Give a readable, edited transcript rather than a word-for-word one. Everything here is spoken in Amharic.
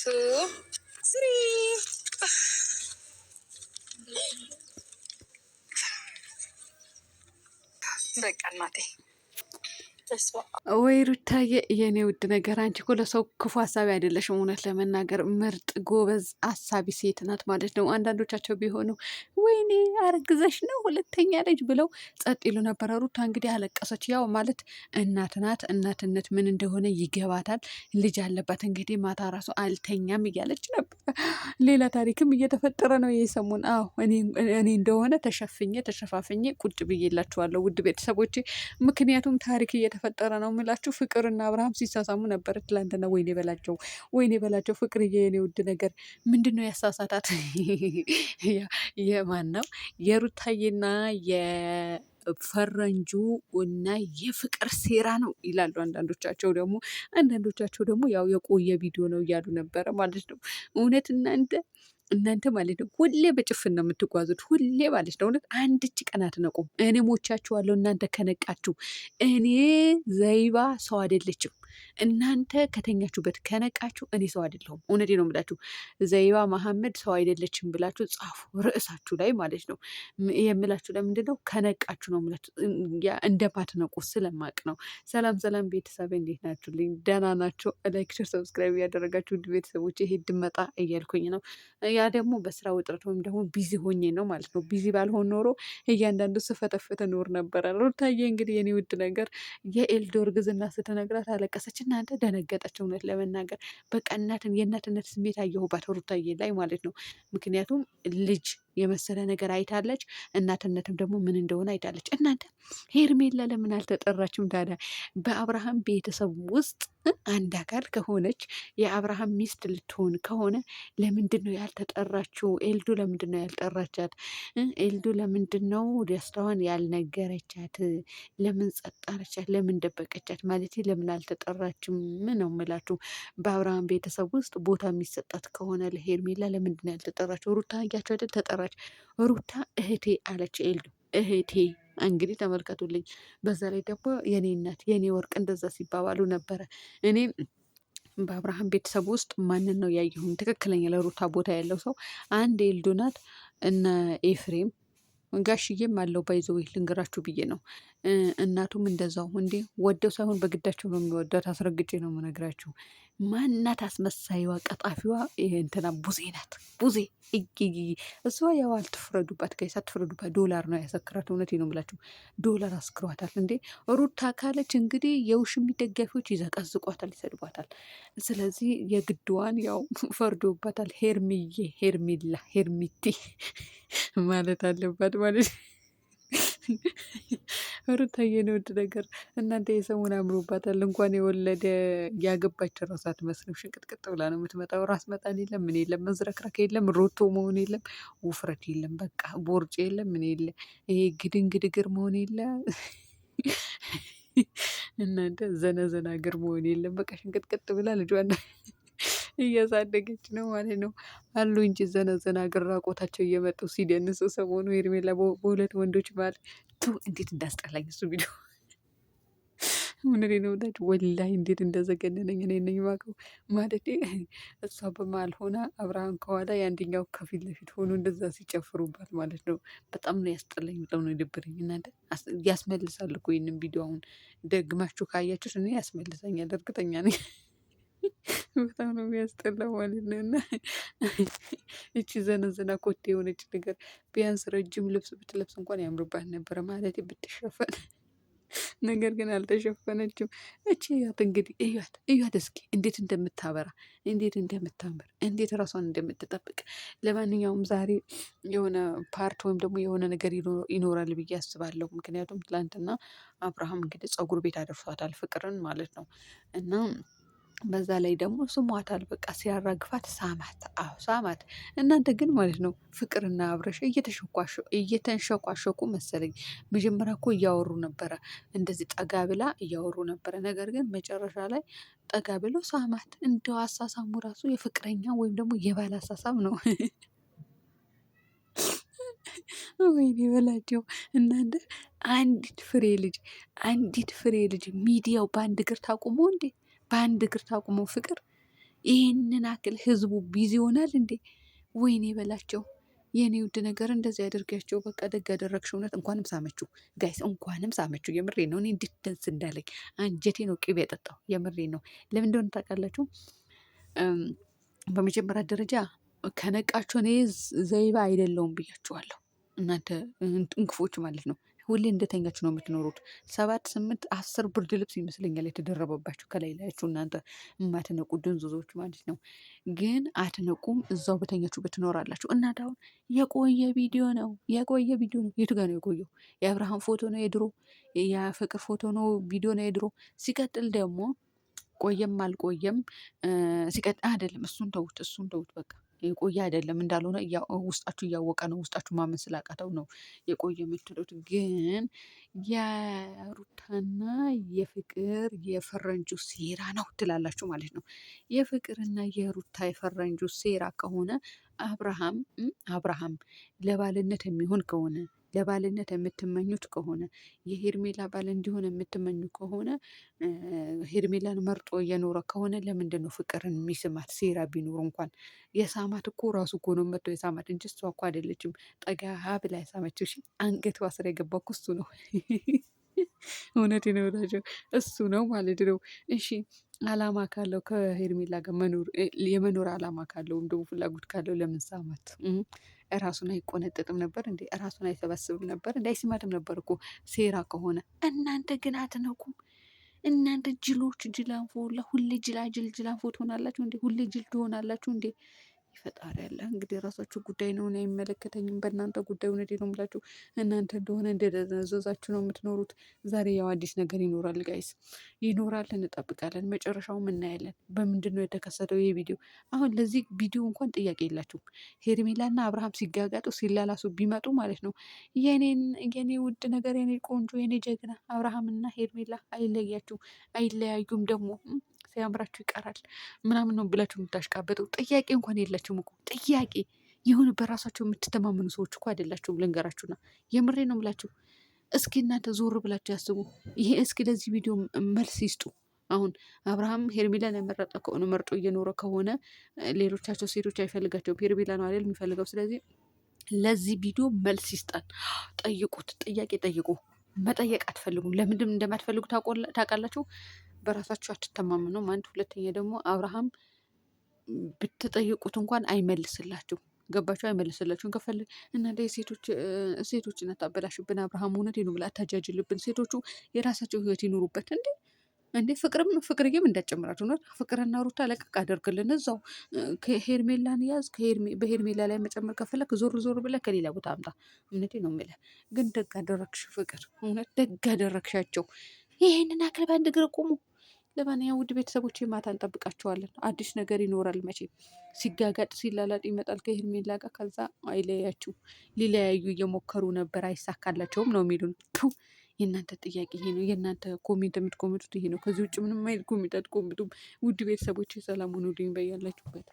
2, 3 በቃ እናቴ ወይ ሩታዬ የኔ ውድ ነገር፣ አንቺ እኮ ለሰው ክፉ ሀሳቢ አይደለሽም። እውነት ለመናገር ምርጥ ጎበዝ አሳቢ ሴት ናት ማለት ነው። አንዳንዶቻቸው ቢሆኑ ወይኔ አርግዘሽ ነው ሁለተኛ ልጅ ብለው ጸጥ ይሉ ነበረ። ሩታ እንግዲህ አለቀሰች። ያው ማለት እናት ናት። እናትነት ምን እንደሆነ ይገባታል። ልጅ አለባት እንግዲህ ማታ ራሱ አልተኛም እያለች ነበር። ሌላ ታሪክም እየተፈጠረ ነው የሰሙን። አዎ እኔ እንደሆነ ተሸፋፍኜ ቁጭ ብዬላችኋለሁ ውድ ቤተሰቦቼ። ምክንያቱም ታሪክ እየተፈጠረ ነው የምላችሁ። ፍቅርና አብርሃም ሲሳሳሙ ነበር ትላንትና። ወይኔ በላቸው ፍቅርዬ፣ የኔ ውድ ነገር ምንድን ነው ያሳሳታት? የማን ነው የሩታዬና የፈረንጁ እና የፍቅር ሴራ ነው ይላሉ አንዳንዶቻቸው ደግሞ ያው የቆየ ቪዲዮ ነው እያሉ ነበረ ማለት ነው። እውነት እናንተ ማለት ነው ሁሌ በጭፍን ነው የምትጓዙት፣ ሁሌ ማለት ነው። እውነት አንድች ቀን አትነቁም። እኔ ሞቻችኋለሁ እናንተ ከነቃችሁ። እኔ ዘይባ ሰው አይደለችም። እናንተ ከተኛችሁበት ከነቃችሁ እኔ ሰው አይደለሁም። እውነቴ ነው የምላችሁ። ዘይባ መሐመድ ሰው አይደለችም ብላችሁ ጻፉ ርዕሳችሁ ላይ ማለት ነው። የምላችሁ ለምንድን ነው? ከነቃችሁ ነው የምላችሁ። እንደማትነቁ ስለማቅ ነው። ሰላም ቤተሰብ እንዴት ናችሁልኝ? ደህና ናቸው። ላይክ፣ ሼር፣ ሰብስክራይብ ያደረጋችሁ ውድ ቤተሰቦች ይሄ ድመጣ እያልኩኝ ነው። ያ ደግሞ በስራ ውጥረት ወይም ደግሞ ቢዚ ሆኜ ነው ማለት ነው። ቢዚ ባልሆን ኖሮ እያንዳንዱ ስፈተፍተ ኖር ነበረ። ሩታዬ እንግዲህ የኔ ውድ ነገር የኤልዶ እርግዝና ስትነግራት አለቀሰች። እናንተ ደነገጠች። እውነት ለመናገር በቃ የእናትነት ስሜት አየሁባት ሩታዬ ላይ ማለት ነው። ምክንያቱም ልጅ የመሰለ ነገር አይታለች። እናትነትም ደግሞ ምን እንደሆነ አይታለች። እናንተ ሄርሜላ ለምን አልተጠራችም ታዲያ? በአብርሃም ቤተሰብ ውስጥ አንድ አካል ከሆነች የአብርሃም ሚስት ልትሆን ከሆነ ለምንድን ነው ያልተጠራችው? ኤልዱ ለምንድን ነው ያልጠራቻት? ኤልዱ ለምንድን ነው ደስታዋን ያልነገረቻት? ለምን ጸጥ አለቻት? ለምን ደበቀቻት? ማለት ለምን አልተጠራችም ነው የምላችሁ። በአብርሃም ቤተሰብ ውስጥ ቦታ የሚሰጣት ከሆነ ለሄርሜላ ለምንድን ነው ያልተጠራችው? ሩታ እያቸው አይደል ተጠራች። ሩታ እህቴ አለች ኤልዱ እህቴ። እንግዲህ ተመልከቱልኝ። በዛ ላይ ደግሞ የኔ እናት የኔ ወርቅ እንደዛ ሲባባሉ ነበረ። እኔ በአብርሃም ቤተሰብ ውስጥ ማንን ነው ያየሁም? ትክክለኛ ለሩታ ቦታ ያለው ሰው አንድ ኤልዱ ናት፣ እነ ኤፍሬም ጋሽዬም አለው። ባይዘው ልንገራችሁ ብዬ ነው። እናቱም እንደዛው እንዴ ወደው ሳይሆን በግዳቸው ነው የሚወዳት። አስረግጬ ነው የምነግራችሁ። ማናት አስመሳይዋ ቀጣፊዋ እንትና ቡዜ ናት። ቡዜ እሷ ያው አትፍረዱባት ጋይስ፣ አትፍረዱባት። ዶላር ነው ያሰክራት። እውነቴ ነው የምላችሁ፣ ዶላር አስክሯታል። እንዴ ሩታ ካለች እንግዲህ የውሽሚት ደጋፊዎች ይዘቀዝቋታል፣ ይሰድቧታል። ስለዚህ የግድዋን ያው ፈርዶባታል። ሄርሚቲ ማለት አለባት ማለት ሩታዬ ነው ውድ ነገር። እናንተ የሰሙን አምሮባታል። እንኳን የወለደ ያገባች ራስ አትመስልም። ሽንቅጥቅጥ ብላ ነው የምትመጣው። ራስ መጣል የለም ምን የለም፣ መዝረክረክ የለም፣ ሮቶ መሆን የለም፣ ውፍረት የለም፣ በቃ ቦርጭ የለም ምን የለ፣ ይሄ ግድንግድ እግር መሆን የለ እናንተ ዘነዘና እግር መሆን የለም። በቃ ሽንቅጥቅጥ ብላ ልጇን እያሳደገች ነው ማለት ነው። አሉ እንጂ ዘነዘና እግር ራቆታቸው እየመጡ ሲደንሱ ሰሞኑ ሄርሜላ በሁለት ወንዶች ባል እንዴት እንዳስጠላኝ እሱ ቪዲዮ ምንድን ነው ብላችሁ ወላሂ እንዴት እንደዘገነነኝ እኔ ነኝ የማውቀው። ማለት እሷ በመሀል ሆና አብርሃም ከኋላ የአንደኛው ከፊት ለፊት ሆኖ እንደዛ ሲጨፍሩባት ማለት ነው። በጣም ነው ያስጠላኝ፣ በጣም ነው የደበረኝ። እናንተ ያስመልሳል እኮ ይህንን ቪዲዮ አሁን ደግማችሁ ካያችሁት እኔ ያስመልሰኛል፣ እርግጠኛ ነኝ። በጣም ነው የሚያስጠላው ማለት ነው። እና እቺ ዘነዘና ኮቴ የሆነች ነገር ቢያንስ ረጅም ልብስ ብትለብስ እንኳን ያምርባት ነበረ ማለት ብትሸፈን። ነገር ግን አልተሸፈነችም። እቺ እያት እንግዲህ እያት እስኪ እንዴት እንደምታበራ፣ እንዴት እንደምታምር፣ እንዴት ራሷን እንደምትጠብቅ። ለማንኛውም ዛሬ የሆነ ፓርት ወይም ደግሞ የሆነ ነገር ይኖራል ብዬ አስባለሁ። ምክንያቱም ትላንትና አብርሃም እንግዲህ ፀጉር ቤት አደርሷታል ፍቅርን ማለት ነው። እና በዛ ላይ ደግሞ ስሟታል። በቃ ሲያራግፋት ሳማት። አዎ ሳማት። እናንተ ግን ማለት ነው ፍቅርና አብረሽ እየተንሸቋሸቁ መሰለኝ። መጀመሪያ እኮ እያወሩ ነበረ፣ እንደዚህ ጠጋ ብላ እያወሩ ነበረ። ነገር ግን መጨረሻ ላይ ጠጋ ብሎ ሳማት። እንደው አሳሳሙ ራሱ የፍቅረኛ ወይም ደግሞ የባል አሳሳም ነው። ወይኔ በላቸው እናንተ። አንዲት ፍሬ ልጅ ሚዲያው በአንድ እግር ታቁሞ እንዴ? በአንድ እግር ታቁሞ ፍቅር ይህንን አክል ህዝቡ ቢዚ ይሆናል እንዴ? ወይኔ በላቸው። የኔ ውድ ነገር እንደዚህ ያደርጋቸው። በቃ ደግ ያደረግሽ። እውነት እንኳንም ሳመችው ጋይስ፣ እንኳንም ሳመችው። የምሬ ነው። እኔ እንዴት ደስ እንዳለኝ አንጀቴ ነው ቅቤ ያጠጣው። የምሬ ነው። ለምን እንደሆነ ታውቃላችሁ? በመጀመሪያ ደረጃ ከነቃችሁ እኔ ዘይባ አይደለውም ብያችኋለሁ። እናንተ እንክፎች ማለት ነው። ሁሌ እንደተኛችሁ ነው የምትኖሩት። 7 8 10 ብርድ ልብስ ይመስለኛል የተደረበባችሁ ከላይ ላያችሁ እናንተ የማትነቁ ድንዙዞች ማለት ነው። ግን አትነቁም፣ እዛው በተኛችሁበት ትኖራላችሁ። እናት አሁን የቆየ ቪዲዮ ነው የቱ ጋር ነው የቆየው? የአብርሃም ፎቶ ነው የድሮ? የፍቅር ፎቶ ነው ቪዲዮ ነው የድሮ? ሲቀጥል ደግሞ ቆየም አልቆየም ሲቀጥል አይደለም፣ እሱን ተውት በቃ የቆየ አይደለም እንዳልሆነ ውስጣችሁ እያወቀ ነው። ውስጣችሁ ማመን ስላቃተው ነው የቆየ የምትሉት። ግን የሩታና የፍቅር የፈረንጁ ሴራ ነው ትላላችሁ ማለት ነው። የፍቅርና የሩታ የፈረንጁ ሴራ ከሆነ አብርሃም ለባልነት የሚሆን ከሆነ ለባልነት የምትመኙት ከሆነ የሄርሜላ ባል እንዲሆን የምትመኙ ከሆነ ሄርሜላን መርጦ እየኖረ ከሆነ ለምንድን ነው ፍቅርን የሚስማት? ሴራ ቢኖር እንኳን የሳማት እኮ ራሱ እኮ ነው መጥቶ የሳማት እንጂ እሷ እኮ አይደለችም። ጠጋ ብላ ያሳመችው። አንገቷ ስር የገባ እኮ እሱ ነው። እውነት ነው ብላቸው እሱ ነው ማለት ነው። እሺ አላማ ካለው ከሄርሜላ ጋር የመኖር አላማ ካለው እንደው ፍላጎት ካለው ለምን ሳማት? እራሱን አይቆነጥጥም ነበር እንዴ? እራሱን አይሰበስብም ነበር እንዴ? አይስማትም ነበር እኮ ሴራ ከሆነ። እናንተ ግን አትነቁም። እናንተ ጅሎች፣ ጅላንፎ ሁሌ ጅላንፎ ትሆናላችሁ እንዴ? ሁሌ ጅል ትሆናላችሁ እንዴ? ይፈጣሪ ያለ እንግዲህ የራሳችሁ ጉዳይ ነው፣ እኔ አይመለከተኝም። በእናንተ ጉዳይ እውነቴ ነው የምላችሁ። እናንተ እንደሆነ እንደደነዘዛችሁ ነው የምትኖሩት። ዛሬ ያው አዲስ ነገር ይኖራል ጋይስ፣ ይኖራል፣ እንጠብቃለን። መጨረሻውም እናያለን። በምንድን ነው የተከሰተው ይሄ ቪዲዮ? አሁን ለዚህ ቪዲዮ እንኳን ጥያቄ የላችሁም። ሄርሜላና አብርሃም ሲጋጋጡ ሲላላሱ ቢመጡ ማለት ነው የኔ ውድ ነገር፣ የኔ ቆንጆ፣ የኔ ጀግና አብርሃምና ሄርሜላ አይለያችሁ፣ አይለያዩም ደግሞ ሲያምራችሁ ይቀራል ምናምን ነው ብላችሁ የምታሽቃበጡ። ጥያቄ እንኳን የላችሁም እኮ ጥያቄ። የሆነ በራሳቸው የምትተማመኑ ሰዎች እኮ አይደላችሁም። ልንገራችሁና የምሬ ነው ብላችሁ እስኪ እናንተ ዞር ብላችሁ ያስቡ። ይሄ እስኪ ለዚህ ቪዲዮ መልስ ይስጡ። አሁን አብርሃም ሄርሜላን የመረጠ ከሆነ መርጦ እየኖረ ከሆነ ሌሎቻቸው ሴቶች አይፈልጋቸውም። ሄርሜላ ነው አይደል የሚፈልገው። ስለዚህ ለዚህ ቪዲዮ መልስ ይስጣል። ጠይቁት፣ ጥያቄ ጠይቁ። መጠየቅ አትፈልጉም። ለምንድን እንደማትፈልጉ ታውቃላችሁ? በራሳችሁ አትተማመኑም። አንድ ሁለተኛ ደግሞ አብርሃም ብትጠይቁት እንኳን አይመልስላችሁ። ገባችሁ? አይመልስላችሁም። ከፈለግ እናንተ ሴቶችን አታበላሽብን አብርሃም። እውነቴ ነው ብላ አታጃጅልብን። ሴቶቹ የራሳቸው ህይወት ይኑሩበት። እንዴ ፍቅርዬም እንዳጨምራችሁ ነው። ፍቅርና ሩታ ለቀቅ አደርግልን እዛው። ከሄርሜላን ያዝ። በሄርሜላ ላይ መጨመር ከፈለክ ዞር ብለህ ከሌላ ቦታ አምጣ። እውነቴ ነው የምልህ። ግን ደግ አደረግሽ ፍቅር፣ እውነት ደግ አደረግሻቸው። ይሄንን አክል በአንድ እግር ቁሙ። ለማንኛውም ውድ ቤተሰቦች ማታ እንጠብቃቸዋለን። አዲስ ነገር ይኖራል መቼም። ሲጋጋጥ ሲላላጥ ይመጣል ከሄርሜላ ጋር። ከዛ አይለያችሁ። ሊለያዩ እየሞከሩ ነበር፣ አይሳካላቸውም ነው የሚሉን። የእናንተ ጥያቄ ይሄ ነው። የእናንተ ኮሜንት የምትኮሜንቱት ይሄ ነው። ከዚህ ውጭ ምንም አይነት ኮሜንት አትኮሜንቱም። ውድ ቤተሰቦች ሰላም ሁኑልኝ በያላችሁበት።